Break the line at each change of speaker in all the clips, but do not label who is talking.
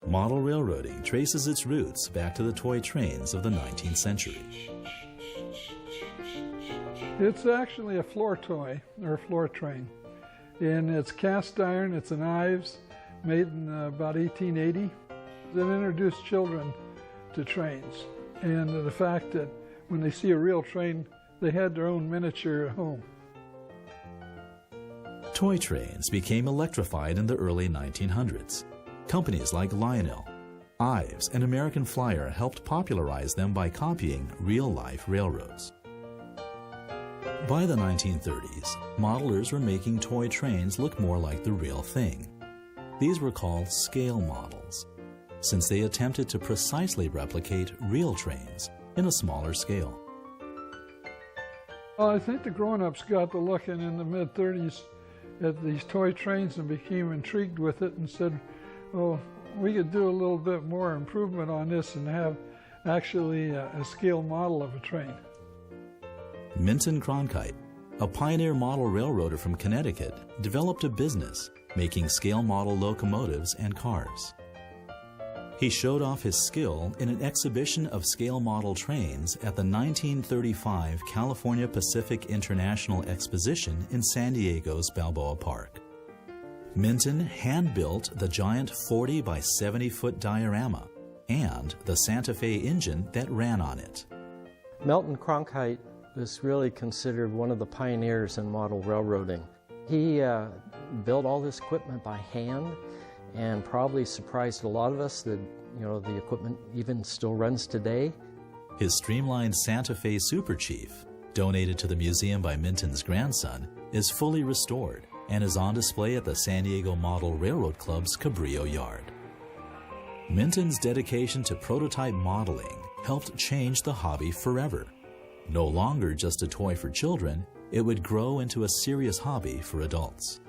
Model railroading traces its roots back to the toy trains of the 19th century.
It's actually a floor toy, or a floor train. And it's cast iron, it's an Ives, made in about 1880. It introduced children to trains, and the fact that when they see a real train, they had their own miniature at home.
Toy trains became electrified in the early 1900s. Companies like Lionel, Ives, and American Flyer helped popularize them by copying real-life railroads. By the 1930s, modelers were making toy trains look more like the real thing. These were called scale models, since they attempted to precisely replicate real trains in a smaller scale.
Well, I think the grown-ups got to looking in the mid-30s at these toy trains and became intrigued with it and said, oh, we could do a little bit more improvement on this and have actually a scale model of a train.
Minton Cronkite, a pioneer model railroader from Connecticut, developed a business making scale model locomotives and cars. He showed off his skill in an exhibition of scale model trains at the 1935 California Pacific International Exposition in San Diego's Balboa Park. Minton hand-built the giant 40 by 70-foot diorama and the Santa Fe engine that ran on it.
Milton Cronkite was really considered one of the pioneers in model railroading. He built all this equipment by hand and probably surprised a lot of us that, you know, the equipment even still runs today.
His streamlined Santa Fe Super Chief, donated to the museum by Minton's grandson, is fully restored and is on display at the San Diego Model Railroad Club's Cabrillo Yard. Minton's dedication to prototype modeling helped change the hobby forever. No longer just a toy for children, it would grow into a serious hobby for adults.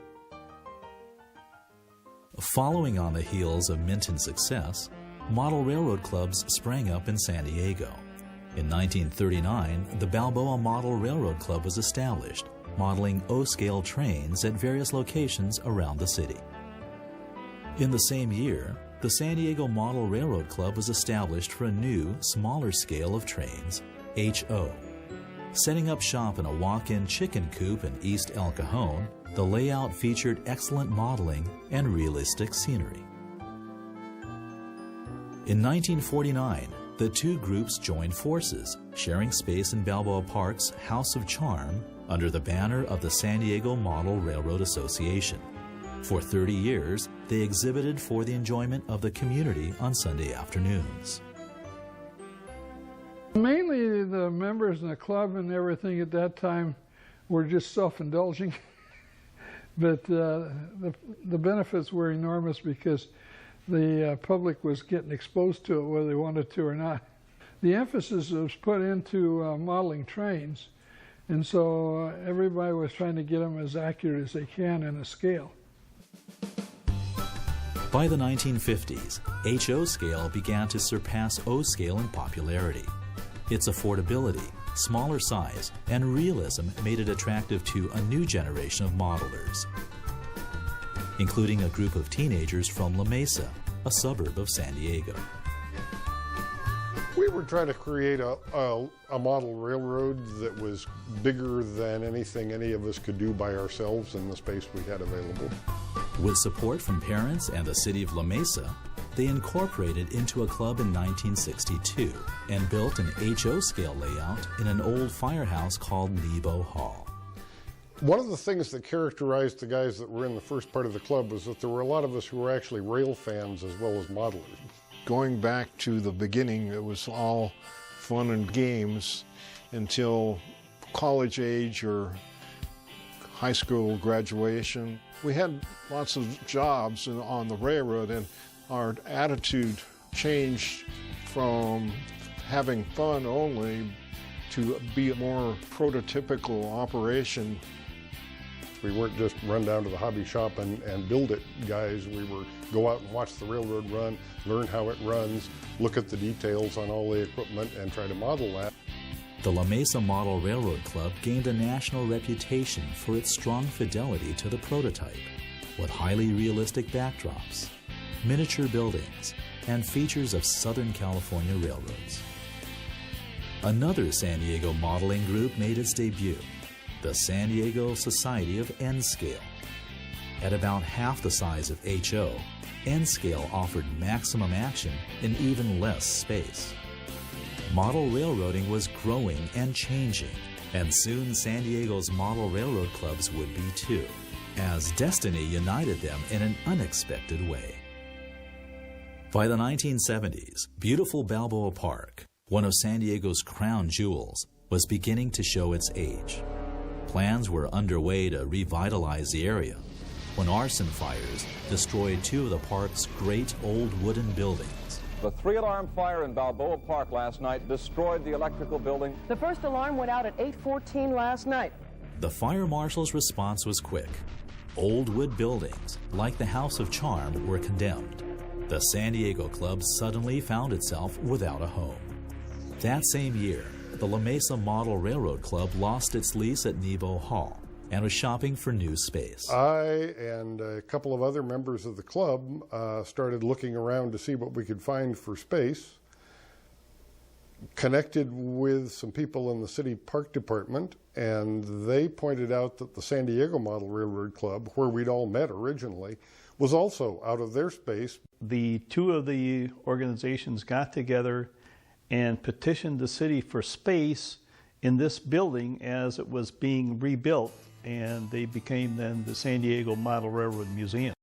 Following on the heels of Minton's success, model railroad clubs sprang up in San Diego. In 1939, the Balboa Model Railroad Club was established, modeling O-scale trains at various locations around the city. In the same year, the San Diego Model Railroad Club was established for a new, smaller scale of trains, HO. Setting up shop in a walk-in chicken coop in East El Cajon, the layout featured excellent modeling and realistic scenery. In 1949, the two groups joined forces, sharing space in Balboa Park's House of Charm under the banner of the San Diego Model Railroad Association. For 30 years, they exhibited for the enjoyment of the community on Sunday afternoons.
Mainly the members in the club and everything at that time were just self-indulging, but the benefits were enormous because the public was getting exposed to it whether they wanted to or not. The emphasis was put into modeling trains, and so everybody was trying to get them as accurate as they can in a scale.
By the 1950s, HO scale began to surpass O scale in popularity. Its affordability, smaller size, and realism made it attractive to a new generation of modelers, including a group of teenagers from La Mesa, a suburb of San Diego.
We were trying to create a model railroad that was bigger than anything any of us could do by ourselves in the space we had available.
With support from parents and the city of La Mesa, they incorporated into a club in 1962 and built an HO scale layout in an old firehouse called Nebo Hall.
One of the things that characterized the guys that were in the first part of the club was that there were a lot of us who were actually rail fans as well as modelers.
Going back to the beginning, it was all fun and games until college age or high school graduation. We had lots of jobs on the railroad, and our attitude changed from having fun only to be a more prototypical operation.
We weren't just run down to the hobby shop and build it guys. We were go out and watch the railroad run, learn how it runs, look at the details on all the equipment and try to model that.
The La Mesa Model Railroad Club gained a national reputation for its strong fidelity to the prototype, with highly realistic backdrops, miniature buildings, and features of Southern California railroads. Another San Diego modeling group made its debut, the San Diego Society of N-Scale. At about half the size of HO, N-Scale offered maximum action in even less space. Model railroading was growing and changing, and soon San Diego's model railroad clubs would be too, as destiny united them in an unexpected way. By the 1970s, beautiful Balboa Park, one of San Diego's crown jewels, was beginning to show its age. Plans were underway to revitalize the area when arson fires destroyed two of the park's great old wooden buildings.
The three-alarm fire in Balboa Park last night destroyed the electrical building.
The first alarm went out at 8:14 last night.
The fire marshal's response was quick. Old wood buildings, like the House of Charm, were condemned. The San Diego Club suddenly found itself without a home. That same year, the La Mesa Model Railroad Club lost its lease at Nebo Hall and was shopping for new space.
I and a couple of other members of the club started looking around to see what we could find for space, connected with some people in the city park department, and they pointed out that the San Diego Model Railroad Club, where we'd all met originally, was also out of their space.
The two of the organizations got together and petitioned the city for space in this building as it was being rebuilt, and they became then the San Diego Model Railroad Museum.